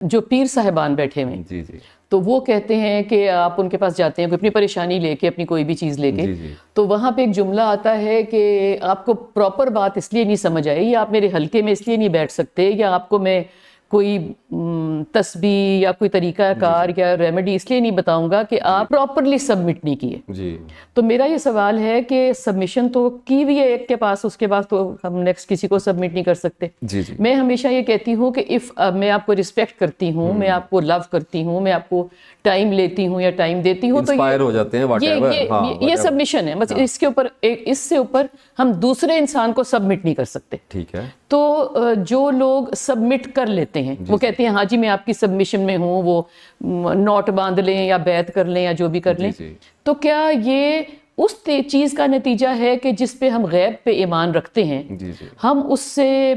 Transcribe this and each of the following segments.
جو پیر صاحبان بیٹھے ہوئے ہیں جی جی تو وہ کہتے ہیں کہ آپ ان کے پاس جاتے ہیں کوئی اپنی پریشانی لے کے، اپنی کوئی بھی چیز لے کے، تو وہاں پہ ایک جملہ آتا ہے کہ آپ کو پراپر بات اس لیے نہیں سمجھ آئی، یا آپ میرے حلقے میں اس لیے نہیں بیٹھ سکتے، یا آپ کو میں کوئی تسبیح یا کوئی طریقہ کار یا ریمیڈی اس لیے نہیں بتاؤں گا کہ آپ پراپرلی سبمٹ نہیں کیے. جی. تو میرا یہ سوال ہے کہ سبمیشن تو کی ہوئی ہے ایک کے پاس، اس کے بعد تو ہم نیکسٹ کسی کو سبمٹ نہیں کر سکتے. جی جی. میں ہمیشہ یہ کہتی ہوں کہ میں آپ کو رسپیکٹ کرتی ہوں، میں آپ کو لو کرتی ہوں، میں آپ کو ٹائم لیتی ہوں یا ٹائم دیتی ہوں، تو انسپائر ہو جاتے ہیں، یہ سبمیشن ہے. بس اس کے اوپر، اس سے اوپر ہم دوسرے انسان کو سبمٹ نہیں کر سکتے. ٹھیک ہے. تو جو لوگ سبمٹ کر لیتے ہیں وہ کہتے ہیں ہاں جی میں آپ کی سبمیشن میں ہوں، وہ نوٹ باندھ لیں یا بیعت کر لیں یا جو بھی کر لیں. تو کیا یہ اس چیز کا نتیجہ ہے کہ جس پہ ہم غیب پہ ایمان رکھتے ہیں ہم اس سے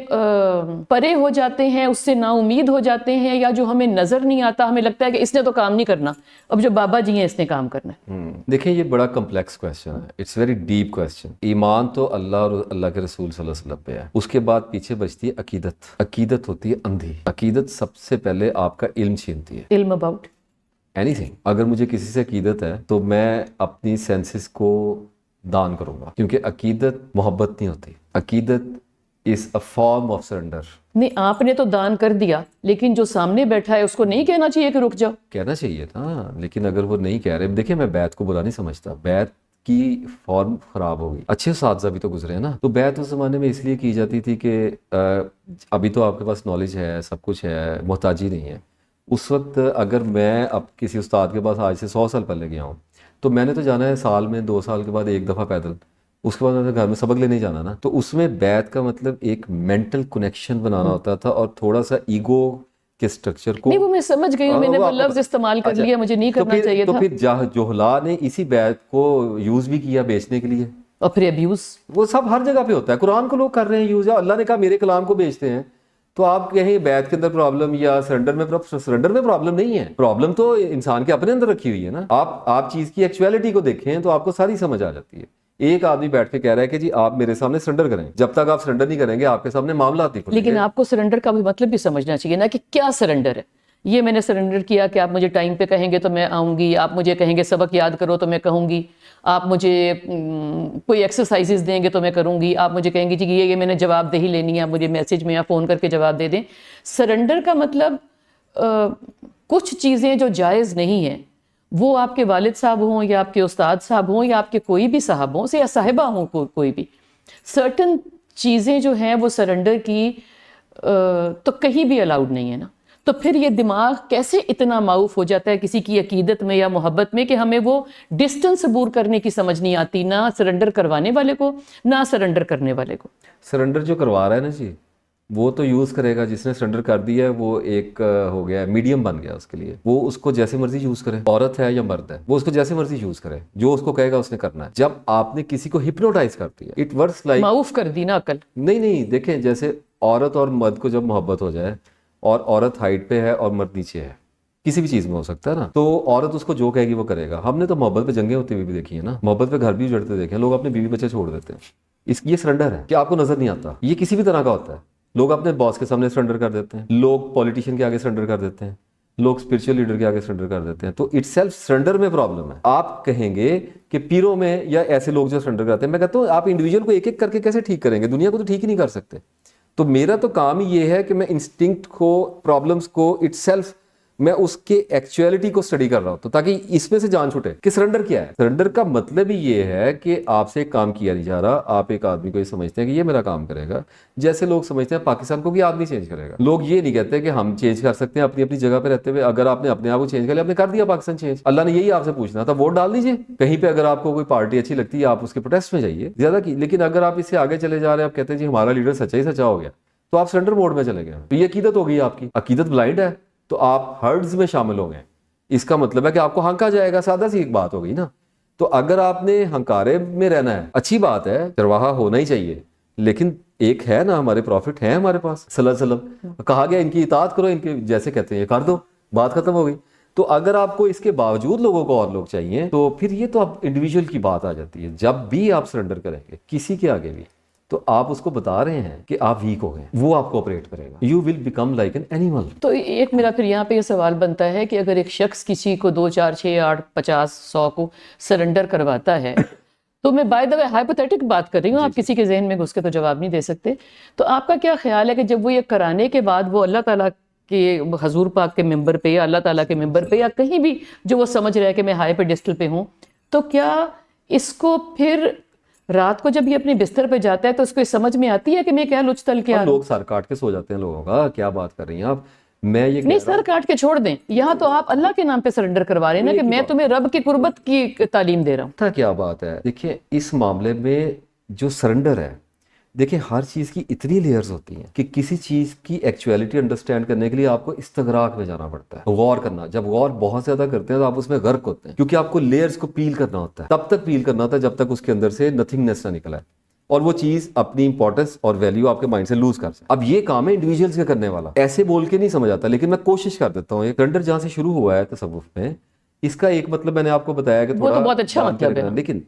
پرے ہو جاتے ہیں، اس سے نا امید ہو جاتے ہیں، یا جو ہمیں نظر نہیں آتا ہمیں لگتا ہے کہ اس نے تو کام نہیں کرنا، اب جو بابا جی ہیں اس نے کام کرنا ہے؟ دیکھیں یہ بڑا کمپلیکس کویسچن ہے، اٹس ویری ڈیپ کویسچن. ایمان تو اللہ اور اللہ کے رسول صلی اللہ علیہ وسلم پہ ہے، اس کے بعد پیچھے بچتی ہے عقیدت. عقیدت ہوتی ہے اندھی. عقیدت سب سے پہلے آپ کا علم چھینتی ہے. علم اباؤٹ اینی تھنگ. اگر مجھے کسی سے عقیدت ہے تو میں اپنی سینسز کو دان کروں گا، کیونکہ عقیدت محبت نہیں ہوتی. عقیدت از اے فارم آف سرنڈر. نہیں، آپ نے تو دان کر دیا، لیکن جو سامنے بیٹھا ہے اس کو نہیں کہنا چاہیے کہ رک جاؤ. کہنا چاہیے تھا، لیکن اگر وہ نہیں کہہ رہے. دیکھیں میں بیعت کو برا نہیں سمجھتا، بیعت کی فارم خراب ہو گئی. اچھے اساتذہ بھی تو گزرے ہیں نا. تو بیعت اس زمانے میں اس لیے کی جاتی تھی کہ ابھی تو آپ کے پاس نالج ہے، سب کچھ ہے، محتاجی نہیں ہے. اس وقت اگر میں اب کسی استاد کے پاس آج سے 100 سال پہلے گیا ہوں تو میں نے تو جانا ہے سال میں 2 سال کے بعد ایک دفعہ پیدل، اس کے بعد میں نے گھر میں سبق لینے جانا نا. تو اس میں بیعت کا مطلب ایک مینٹل کنیکشن بنانا ہوتا تھا اور تھوڑا سا ایگو کے سٹرکچر کو. نہیں وہ میں سمجھ گئی ہوں، میں نے وہ لفظ استعمال کر لیا، مجھے نہیں کرنا چاہیے تھا. تو پھر جہلا نے اسی بیعت کو یوز بھی کیا بیچنے کے لیے، اور پھر ابیوز. وہ سب ہر جگہ پہ ہوتا ہے. قرآن کو لوگ کر رہے ہیں یوز، یا اللہ نے کہا میرے کلام کو بیچتے ہیں. تو آپ کہیں بیعت کے اندر پرابلم یا سرنڈر میں پرابلم نہیں ہے. پرابلم تو انسان کے اپنے اندر رکھی ہوئی ہے نا. آپ چیز کی ایکچویلٹی کو دیکھیں تو آپ کو ساری سمجھ آ جاتی ہے. ایک آدمی بیٹھ کے کہہ رہا ہے کہ جی آپ میرے سامنے سرنڈر کریں، جب تک آپ سرنڈر نہیں کریں گے آپ کے سامنے معاملات نہیں کھلیں گے. لیکن آپ کو سرنڈر کا بھی مطلب بھی سمجھنا چاہیے نا کہ کیا سرنڈر ہے. یہ میں نے سرنڈر کیا کہ آپ مجھے ٹائم پہ کہیں گے تو میں آؤں گی، آپ مجھے کہیں گے سبق یاد کرو تو میں کہوں گی، آپ مجھے کوئی ایکسرسائزز دیں گے تو میں کروں گی، آپ مجھے کہیں گے جی یہ میں نے جواب دہی لینی ہے، مجھے میسج میں یا فون کر کے جواب دے دیں. سرنڈر کا مطلب کچھ چیزیں جو جائز نہیں ہیں وہ آپ کے والد صاحب ہوں یا آپ کے استاد صاحب ہوں یا آپ کے کوئی بھی صاحب ہوں یا صاحبہ ہوں، کوئی بھی سرٹن چیزیں جو ہیں وہ سرنڈر کی تو کہیں بھی الاؤڈ نہیں ہے نا. تو پھر یہ دماغ کیسے اتنا معاف ہو جاتا ہے کسی کی عقیدت میں یا محبت میں کہ ہمیں وہ ڈسٹنس عبور کرنے کی سمجھ نہیں آتی، نہ سرنڈر کروانے والے کو نہ سرنڈر کرنے والے کو. سرنڈر جو کروا رہا ہے نا جی وہ تو یوز کرے گا، جس نے سرنڈر کر دیا ہے وہ ایک ہو گیا میڈیم بن گیا اس کے لیے. وہ اس کو جیسے مرضی یوز کرے، عورت ہے یا مرد ہے، وہ اس کو جیسے مرضی یوز کرے، جو اس کو کہے گا اس نے کرنا ہے. جب آپ نے کسی کو ہپنوٹائز کر دیا، اٹ ورکس لائک معاف کر دی نا عقل. نہیں دیکھیں جیسے عورت اور مرد کو جب محبت ہو جائے اور عورت ہائٹ پہ ہے اور مرد نیچے ہے، کسی بھی چیز میں ہو سکتا ہے نا، تو عورت اس کو جو کہے گی وہ کرے گا. ہم نے تو محبت پہ جنگیں ہوتی ہوئی بھی دیکھی ہیں نا، محبت پہ گھر بھی اجڑتے دیکھے ہیں، لوگ اپنے بیوی بچے چھوڑ دیتے ہیں. یہ سرنڈر ہے کہ آپ کو نظر نہیں آتا. یہ کسی بھی طرح کا ہوتا ہے. لوگ اپنے باس کے سامنے سرنڈر کر دیتے ہیں، لوگ پولیٹیشین کے آگے سرنڈر کر دیتے ہیں، لوگ اسپرچل لیڈر کے آگے سرنڈر کر دیتے ہیں. تو اٹ سیلف سرنڈر میں پرابلم ہے. آپ کہیں گے کہ پیروں میں یا ایسے لوگ جو سرنڈر کرتے ہیں، میں کہتا ہوں آپ انڈیویجول کو ایک ایک کر کے کیسے ٹھیک کریں گے؟ دنیا کو تو ٹھیک ہی نہیں کر سکتے. تو میرا تو کام ہی یہ ہے کہ میں انسٹنکٹ کو، پرابلمس کو اٹ سیلف میں اس کے ایکچویلٹی کو اسٹڈی کر رہا ہوں، تو تاکہ اس میں سے جان چھوٹے کہ سرنڈر کیا ہے. سرنڈر کا مطلب ہی یہ ہے کہ آپ سے ایک کام کیا نہیں جا رہا، آپ ایک آدمی کو یہ سمجھتے ہیں کہ یہ میرا کام کرے گا، جیسے لوگ سمجھتے ہیں پاکستان کو کہ آدمی چینج کرے گا. لوگ یہ نہیں کہتے کہ ہم چینج کر سکتے ہیں اپنی جگہ پہ رہتے ہوئے. اگر آپ نے اپنے آپ کو چینج کر لیا، آپ نے کر دیا پاکستان چینج. اللہ نے یہی آپ سے پوچھنا تھا، ووٹ ڈال دیجیے. کہیں پہ اگر آپ کو کوئی پارٹی اچھی لگتی ہے آپ اس کے پروٹیسٹ میں جائیے زیادہ کی. لیکن اگر آپ اس سے آگے چلے جا رہے ہیں، آپ کہتے ہیں جی ہمارا لیڈر سچا ہی سچا ہو گیا، تو آپ سرنڈر موڈ میں چلے گئے. تو یہ عقیدت ہو گئی آپ کی. عقیدت بلائنڈ ہے تو آپ ہرڈز میں شامل ہو گئے. اس کا مطلب ہے کہ آپ کو ہنکا جائے گا. سادہ سی ایک بات ہو گئی نا. تو اگر آپ نے ہنکارے میں رہنا ہے، اچھی بات ہے، چرواہا ہونا ہی چاہیے، لیکن ایک ہے نا ہمارے پروفٹ ہیں ہمارے پاس صلی اللہ علیہ وسلم، کہا گیا ان کی اطاعت کرو، ان کے جیسے کہتے ہیں یہ کر دو، بات ختم ہو گئی. تو اگر آپ کو اس کے باوجود لوگوں کو اور لوگ چاہیے تو پھر یہ تو اب انڈیویجول کی بات آ جاتی ہے. جب بھی آپ سرنڈر کریں گے کسی کے آگے بھی تو آپ اس کو بتا رہے ہیں کہ آپ ویک ہو گئے, وہ آپ کو آپریٹ کرے گا. You will become like an animal. تو ایک میرا پھر یہاں پہ یہ سوال بنتا ہے کہ اگر ایک شخص کسی کو 2 4 6 8 50 100 کو سرنڈر کرواتا ہے, تو میں بائی دا وے ہائپوتھیٹک بات کر رہی ہوں, آپ کسی کے ذہن میں گھس کے تو جواب نہیں دے سکتے, تو آپ کا کیا خیال ہے کہ جب وہ یہ کرانے کے بعد وہ اللہ تعالیٰ کہ حضور پاک کے ممبر پہ یا اللہ تعالیٰ کے ممبر پہ یا کہیں بھی جو وہ سمجھ رہا ہے کہ میں ہائی پیڈسٹل پہ ہوں, تو کیا اس کو پھر رات کو جب یہ اپنے بستر پہ جاتا ہے تو اس کو یہ سمجھ میں آتی ہے کہ میں کیا لچ تل کے آ رہا ہوں؟ لوگ سر کاٹ کے سو جاتے ہیں لوگوں کا, کیا بات کر رہی ہیں آپ. میں یہ نہیں, سر کاٹ کے چھوڑ دیں, یہاں تو آپ اللہ کے نام پہ سرنڈر کروا رہے ہیں نا کہ میں تمہیں رب کی قربت کی تعلیم دے رہا ہوں. تھا کیا بات ہے. دیکھیں اس معاملے میں جو سرنڈر ہے, دیکھیں ہر چیز کی اتنی لیئرز ہوتی ہیں کہ کسی چیز کی ایکچویلٹی انڈرسٹینڈ کرنے کے لیے آپ کو استغراق میں جانا پڑتا ہے, غور کرنا. جب غور بہت زیادہ کرتے ہیں تو آپ اس میں غرق ہوتے ہیں, کیونکہ آپ کو لیئرز کو پیل کرنا ہوتا ہے. تب تک پیل کرنا ہوتا ہے جب تک اس کے اندر سے نتھنگنیس نہ نکلا ہے اور وہ چیز اپنی امپورٹنس اور ویلیو آپ کے مائنڈ سے لوز کر سکے. اب یہ کام ہے انڈیویجولز کا کرنے والا, ایسے بول کے نہیں سمجھ آتا, لیکن میں کوشش کر دیتا ہوں. ایک سرنڈر جہاں سے شروع ہوا ہے تصوف میں, اس کا ایک مطلب میں نے آپ کو بتایا کہ وہ تو بہت اچھا مطلب ہے, لیکن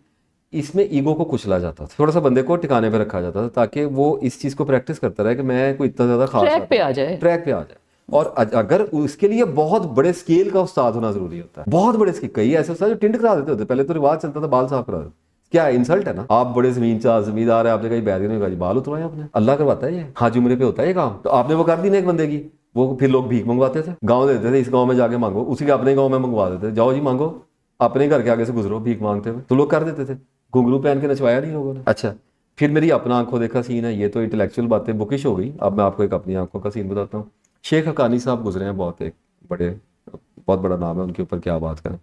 اس میں ایگو کو کچلا جاتا تھا, تھوڑا سا بندے کو ٹکانے پہ رکھا جاتا تھا تاکہ وہ اس چیز کو پریکٹس کرتا رہے کہ میں کوئی اتنا زیادہ خاص ٹریک پہ آ جائے. اور اگر اس کے لیے بہت بڑے اسکیل کا استاد ہونا ضروری ہوتا ہے, بہت بڑے اسکیل. کئی ایسے استاد جو ٹنڈ کرا دیتے ہوتے, پہلے تو رواج چلتا تھا بال صاف کرا دیتے. کیا انسلٹ ہے نا, آپ بڑے زمیندار ہیں, آپ نے کہیں بیعت نہیں کہا بال اتروائے آپ نے. اللہ کرواتا ہے یہ, حاج عمرے پہ ہوتا ہے یہ کام, تو آپ نے وہ کر دی نا ایک بندے کی, وہ پھر لوگ بھیک منگواتے تھے, گاؤں دیتے تھے, اس گاؤں میں جا کے مانگو, اسی کے اپنے گاؤں میں منگوا دیتے, جاؤ جی مانگو, اپنے گھر کے آگے سے گزرو بھیک مانگتے ہوئے, تو لوگ کر دیتے تھے. گھنگرو پہن کے نچوایا نہیں لوگوں نے. اچھا پھر میری اپنا آنکھوں دیکھا سین ہے, یہ تو انٹلیکچوئل باتیں بکش ہو گئی. اب میں آپ کو ایک اپنی آنکھوں کا سین بتاتا ہوں. شیخ حقانی صاحب گزرے ہیں, بہت بڑا نام ہے, ان کے اوپر کیا بات کریں.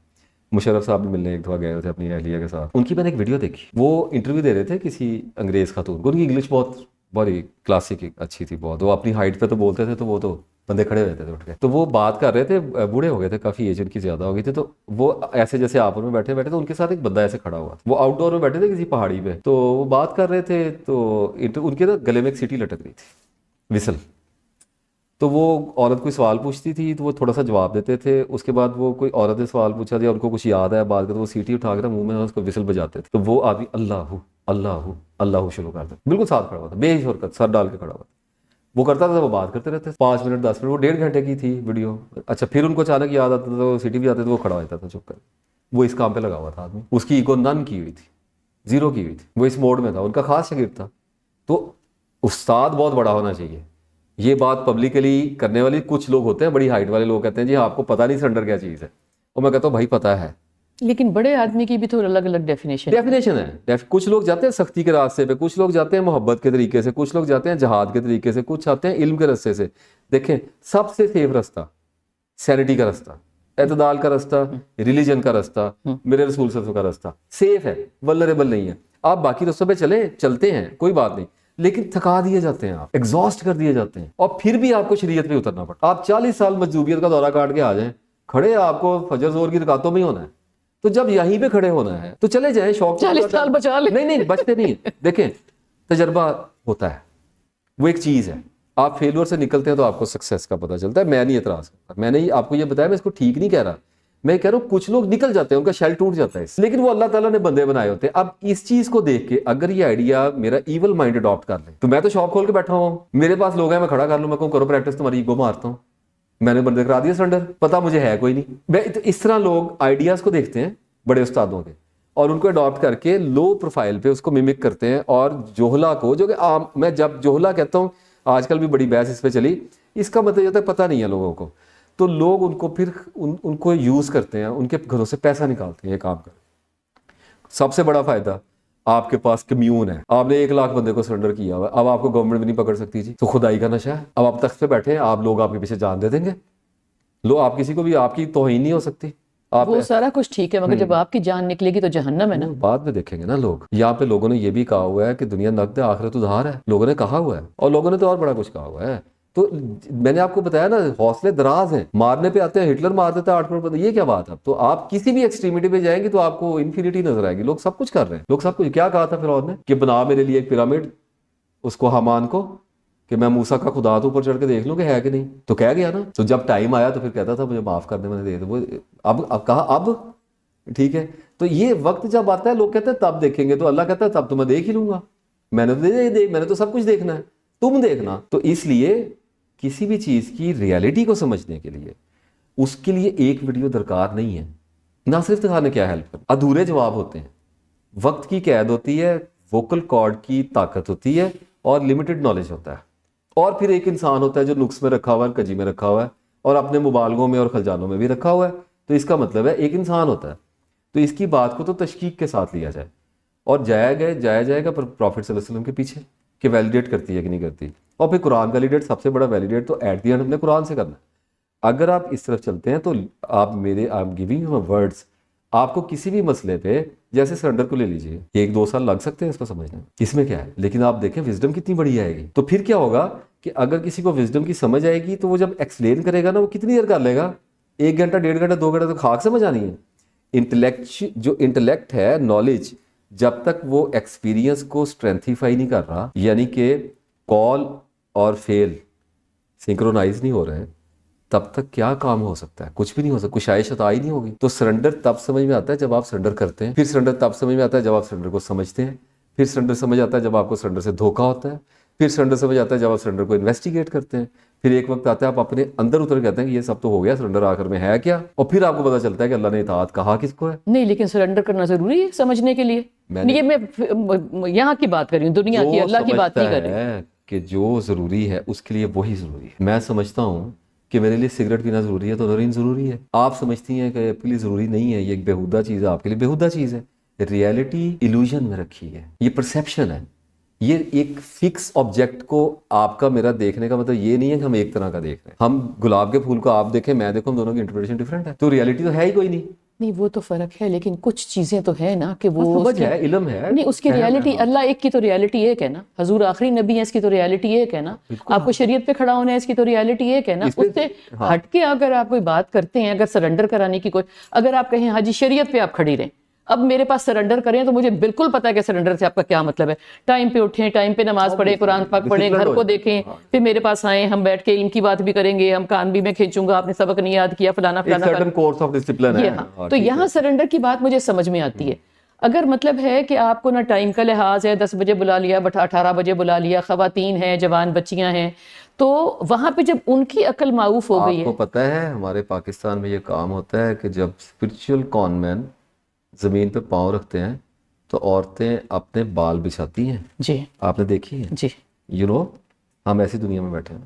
مشرف صاحب بھی ملنے ایک دفعہ گئے تھے اپنی اہلیہ کے ساتھ. ان کی میں نے ایک ویڈیو دیکھی, وہ انٹرویو دے رہے تھے کسی انگریز خاتون کو. ان کی انگلش بہت ہی کلاسک اچھی تھی بہت, وہ اپنی ہائٹ پہ تو بولتے تھے, تو وہ تو بندے کھڑے ہوئے تھے اٹھ کے, تو وہ بات کر رہے تھے. بوڑھے ہو گئے تھے کافی, ایج ان کی زیادہ ہو گئی تھی, تو وہ ایسے جیسے آپ میں بیٹھے تو ان کے ساتھ ایک بندہ ایسے کھڑا ہوا, وہ آؤٹ ڈور میں بیٹھے تھے کسی پہاڑی پہ, تو وہ بات کر رہے تھے. تو ان کے نا گلے میں ایک سیٹی لٹک رہی تھی, وسل. تو وہ عورت کوئی سوال پوچھتی تھی تو وہ تھوڑا سا جواب دیتے تھے. اس کے بعد وہ کوئی عورت نے سوال پوچھا تھا, ان کو کچھ یاد ہے بات کرتے, وہ سیٹی اٹھا کر منہ میں اس کو وسل بجاتے تھے. تو وہ آدمی اللہ اللہ اللہ شروع کرتا, بالکل ساتھ کھڑا ہوا تھا, بے حرکت, سر ڈال کے کھڑا ہوا تھا. وہ کرتا تھا, وہ بات کرتے رہتے 5 منٹ 10 منٹ, وہ 1.5 گھنٹے کی تھی ویڈیو. اچھا پھر ان کو اچانک یاد آتا تھا, تو سیٹی بھی آتے تو وہ کھڑا ہوتا تھا چپ کر. وہ اس کام پہ لگا ہوا تھا آدمی, اس کی ایگو نن کی ہوئی تھی, زیرو کی ہوئی تھی, وہ اس موڈ میں تھا, ان کا خاص شاگرد تھا. تو استاد بہت بڑا ہونا چاہیے. یہ بات پبلکلی کرنے والی کچھ لوگ ہوتے ہیں, بڑی ہائٹ والے لوگ کہتے ہیں جی آپ کو پتہ نہیں سرنڈر کیا چیز ہے, اور میں کہتا ہوں بھائی پتہ ہے, لیکن بڑے آدمی کی بھی تو الگ الگ ڈیفینیشن ہے. کچھ لوگ جاتے ہیں سختی کے راستے پہ, کچھ لوگ جاتے ہیں محبت کے طریقے سے, کچھ لوگ جاتے ہیں جہاد کے طریقے سے, کچھ آتے ہیں علم کے راستے سے. دیکھیں سب سے سیف راستہ سینٹی کا راستہ, اعتدال کا راستہ, ریلیجن کا راستہ, میرے رسول صلی اللہ علیہ وسلم کا راستہ سیف ہے, ولنریبل نہیں ہے. آپ باقی راستوں پہ چلتے ہیں کوئی بات نہیں, لیکن تھکا دیے جاتے ہیں, آپ ایگزاسٹ کر دیے جاتے ہیں, اور پھر بھی آپ کو شریعت پہ اترنا پڑتا. آپ 40 سال مجذوبیت کا دورہ کاٹ کے آ جائیں, کھڑے آپ کو فجر زور کی رکعتوں میں ہی ہونا ہے. تو جب یہیں پہ کھڑے ہونا ہے تو چلے جائیں, شوق 40 سال بچا لیں. نہیں بچتے نہیں. دیکھیں تجربہ ہوتا ہے, وہ ایک چیز ہے. آپ فیلور سے نکلتے ہیں تو آپ کو سکسیس کا پتہ چلتا ہے. میں نہیں اعتراض کرتا, میں نے آپ کو یہ بتایا, میں اس کو ٹھیک نہیں کہہ رہا, میں کہہ رہا ہوں کچھ لوگ نکل جاتے ہیں, ان کا شیل ٹوٹ جاتا ہے, لیکن وہ اللہ تعالیٰ نے بندے بنائے ہوتے ہیں. اب اس چیز کو دیکھ کے اگر یہ آئیڈیا میرا ایول مائنڈ اڈاپٹ کر لے, تو میں تو شاپ کھول کے بیٹھا ہوں, میرے پاس لوگ ہیں, میں کھڑا کر لوں, میں کہوں کرو پریکٹس, تمہاری ایگو مارتا ہوں, میں نے بندے کرا دیا سرنڈر, پتہ مجھے ہے کوئی نہیں. میں اس طرح لوگ آئیڈیاز کو دیکھتے ہیں بڑے استادوں کے, اور ان کو اڈاپٹ کر کے لو پروفائل پہ اس کو ممک کرتے ہیں. اور جوہلا کو, جو کہ عام, میں جب جوہلا کہتا ہوں, آج کل بھی بڑی بحث اس پہ چلی, اس کا مطلب یہ ہوتا ہے پتہ نہیں ہے لوگوں کو, تو لوگ ان کو پھر ان کو یوز کرتے ہیں, ان کے گھروں سے پیسہ نکالتے ہیں یہ کام کر. سب سے بڑا فائدہ, آپ کے پاس کمیون ہے, آپ نے 1 لاکھ بندے کو سرنڈر کیا ہوا ہے, اب آپ کو گورنمنٹ بھی نہیں پکڑ سکتی جی, تو خدائی کا نشہ ہے. اب آپ تخت پہ بیٹھے ہیں, آپ لوگ آپ کے پیچھے جان دے دیں گے, لو آپ کسی کو بھی آپ کی توہین نہیں ہو سکتی. وہ سارا کچھ ٹھیک ہے, مگر جب آپ کی جان نکلے گی تو جہنم ہے نا. بعد میں دیکھیں گے نا لوگ. یہاں پہ لوگوں نے یہ بھی کہا ہوا ہے کہ دنیا نقد ہے آخرت ادھار ہے, لوگوں نے کہا ہوا ہے, اور لوگوں نے تو اور بڑا کچھ کہا ہوا ہے. تو میں نے آپ کو بتایا نا, حوصلے دراز ہیں, مارنے پہ آتے ہیں, ہٹلر مار دیتا ہے 8 کروڑ, یہ کیا بات ہے. تو آپ کسی بھی ایکسٹریمٹی پہ جائیں گے تو آپ کو انفینٹی نظر آئے گی. لوگ سب کچھ کر رہے ہیں, لوگ سب کچھ. کیا کہا تھا فرعون نے کہ بنا میرے لیے ایک پیرامڈ, اس کو حامان کو, کہ میں موسیٰ کا خدا تو اوپر چڑھ کے دیکھ لوں کہ ہے کہ نہیں. تو کہہ گیا نا, تو جب ٹائم آیا تو پھر کہتا تھا مجھے معاف کر دے, میں نے دے دو. وہ اب کہا اب ٹھیک ہے. تو یہ وقت جب آتا ہے لوگ کہتے ہیں تب دیکھیں گے, تو اللہ کہتا ہے تب تو میں دیکھ ہی لوں گا. میں نے تو میں نے تو سب کچھ دیکھنا ہے, تم دیکھنا. تو اس لیے کسی بھی چیز کی ریالٹی کو سمجھنے کے لیے اس کے لیے ایک ویڈیو درکار نہیں ہے. نہ صرف دکھانے کیا ہیلپ کر, ادھورے جواب ہوتے ہیں, وقت کی قید ہوتی ہے, ووکل کارڈ کی طاقت ہوتی ہے, اور لمیٹڈ نالج ہوتا ہے. اور پھر ایک انسان ہوتا ہے جو نقص میں رکھا ہوا ہے, کجی میں رکھا ہوا ہے, اور اپنے مبالغوں میں اور خلجانوں میں بھی رکھا ہوا ہے. تو اس کا مطلب ہے ایک انسان ہوتا ہے. تو اس کی بات کو تو تشکیک کے ساتھ لیا جائے اور جایا جائے گا پروفٹ صلی اللہ علیہ وسلم کے پیچھے کہ ویلیڈیٹ کرتی ہے کہ نہیں کرتی. اور پھر قرآن کا ویلیڈیٹ, سب سے بڑا ویلیڈیٹ تو ایٹ دی اینڈ ہم نے قرآن سے کرنا ہے. اگر آپ اس طرف چلتے ہیں تو آپ گیونگ یو ورڈز, آپ کو کسی بھی مسئلے پہ جیسے سرنڈر کو لے لیجئے, 1-2 سال لگ سکتے ہیں اس کو سمجھنے میں, اس میں کیا ہے. لیکن آپ دیکھیں وزڈم کتنی بڑی آئے گی. تو پھر کیا ہوگا کہ اگر کسی کو وزڈم کی سمجھ آئے گی تو وہ جب ایکسپلین کرے گا نا, وہ کتنی دیر کر لے گا, 1 گھنٹہ 1.5 گھنٹہ 2 گھنٹہ تو خاک سمجھ آنی ہے. جو انٹلیکٹ ہے, نالج, جب تک وہ ایکسپیرینس کو اسٹرینتھیفائی نہیں کر رہا, یعنی کہ کال اور فیل سنکرونائز نہیں ہو رہے, تب تک کیا کام ہو سکتا ہے؟ کچھ بھی نہیں ہو سکتا, کچھ عائشت آئی نہیں ہوگی. تو سرنڈر تب سمجھ میں آتا ہے جب آپ سرنڈر کرتے ہیں, پھر سرنڈر تب سمجھ میں آتا ہے جب آپ سرنڈر کو سمجھتے ہیں, پھر سرنڈر سمجھ آتا ہے جب آپ کو سرنڈر سے دھوکا ہوتا ہے, پھر سرنڈر سمجھ آتا ہے جب آپ سرنڈر کو انویسٹیگیٹ کرتے ہیں, پھر ایک وقت آتا ہے آپ اپنے اندر اتر کہتے ہیں کہ یہ سب تو ہو گیا, سرنڈر آخر میں ہے کیا, اور پھر آپ کو پتا چلتا ہے کہ اللہ نے اطاعت کہا کس کو ہے. نہیں, لیکن سرنڈر کرنا ضروری ہے سمجھنے کے لیے. یہ میں یہاں کی بات کر رہی ہوں, دنیا کی, اللہ کی بات نہیں کر رہی. کہ جو ضروری ہے اس کے لیے وہی ضروری ہے. میں سمجھتا ہوں کہ میرے لیے سگریٹ پینا ضروری ہے تو ہیروئن ضروری ہے. آپ سمجھتی ہیں کہ آپ کے لیے ضروری نہیں ہے, یہ ایک بیہودہ چیز ہے, آپ کے لیے بیہودہ چیز ہے. ریالٹی ایلوژن میں رکھی ہے, یہ پرسیپشن ہے. یہ ایک فکس آبجیکٹ کو آپ کا میرا دیکھنے کا مطلب یہ نہیں ہے کہ ہم ایک طرح کا دیکھ رہے ہیں. ہم گلاب کے پھول کو آپ دیکھیں, میں دیکھوں, ہم دونوں کی انٹرپریٹیشن ڈفرینٹ ہے. تو ریالٹی تو ہے ہی کوئی نہیں. نہیں, وہ تو فرق ہے, لیکن کچھ چیزیں تو ہے نا کہ وہ سمجھ ہے, علم ہے. نہیں, اس کی ریالٹی, اللہ ایک کی تو ریالٹی ایک ہے نا, حضور آخری نبی ہے, اس کی تو ریالٹی ایک ہے نا. آپ کو شریعت پہ کھڑا ہونا ہے, اس کی تو ریالٹی ایک ہے نا. اس سے ہٹ کے اگر آپ کوئی بات کرتے ہیں, اگر سرنڈر کرانے کی کوئی, اگر آپ کہیں حاجی شریعت پہ آپ کھڑی رہیں, اب میرے پاس سرنڈر کریں تو مجھے بالکل پتا ہے کہ سرنڈر سے آپ کا کیا مطلب ہے. ٹائم پہ اٹھیں, ٹائم پہ نماز پڑھیں, قرآن پاک پڑھیں, گھر کو دیکھیں, پھر میرے پاس آئیں, ہم بیٹھ کے ان کی بات بھی کریں گے, ہم کان بھی میں کھینچوں گا, آپ نے سبق نہیں یاد کیا, فلانا فلانا. تو یہاں سرنڈر کی بات مجھے سمجھ میں آتی ہے. اگر مطلب ہے کہ آپ کو نہ ٹائم کا لحاظ ہے, 10 بجے بلا لیا, 18 بجے بلا لیا, خواتین ہیں, جوان بچیاں ہیں, تو وہاں پہ جب ان کی عقل معروف ہو گئی ہے. آپ کو پتہ ہے ہمارے پاکستان میں یہ کام ہوتا ہے کہ جب اسپرچل کان مین زمین پہ پاؤں رکھتے ہیں تو عورتیں اپنے بال بچھاتی ہیں. جی, آپ نے دیکھی ہے؟ جی. ہم ایسی دنیا میں بیٹھے ہیں.